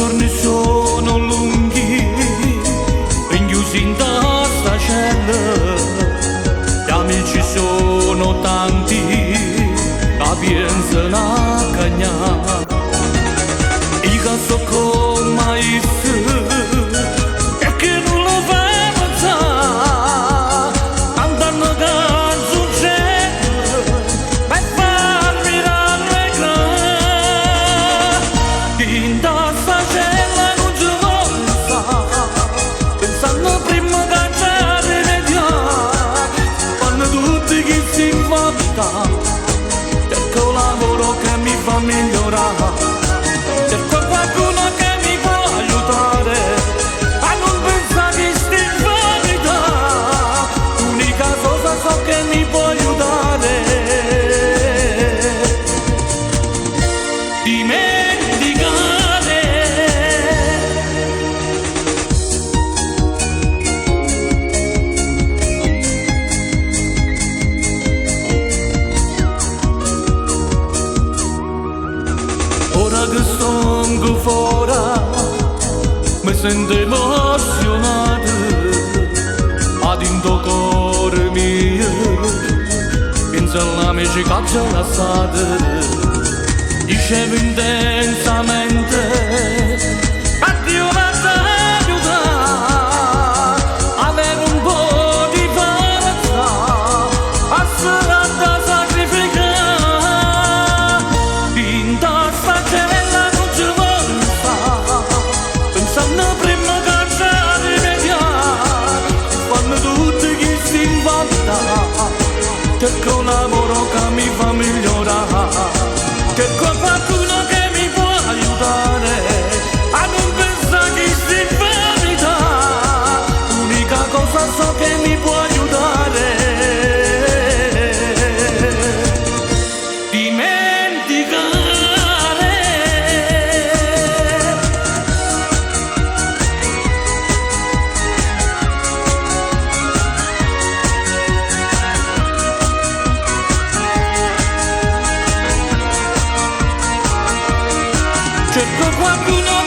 giorni sono lunghi, rinchiusi in sta cella, gli amici sono tanti, la pensano a cagnare. Io che so come e che non lo fai pensare, andando che succede per farmi rallegrare. In sta cella non ci voglio stare, pensando prima che ci rimediare, fanno tutti chi si infatta, cerco lavoro che mi fa migliorare. Cerco qualcuno che mi può aiutare a non pensare che sti in vanità. L'unica cosa so che mi può aiutare, dimenticare. Ora che sto fuori mi sento emozionato, ma dentro cuore mio penso all'amici che ci ho lasciato. Dicevo intensamente addio, basta aiutare, avere un po' di forza, essere da sacrificare. In sta cella non ci voglio stare, pensando prima che ci rimediare, fanno tutti chi si invanta, cerco un lavoro che mi fa migliorare. Cerco qualcuno che mi può aiutare a non pensare che sti in vanità. L'unica cosa so che mi può aiutare, dimenticare. Cerco qualcuno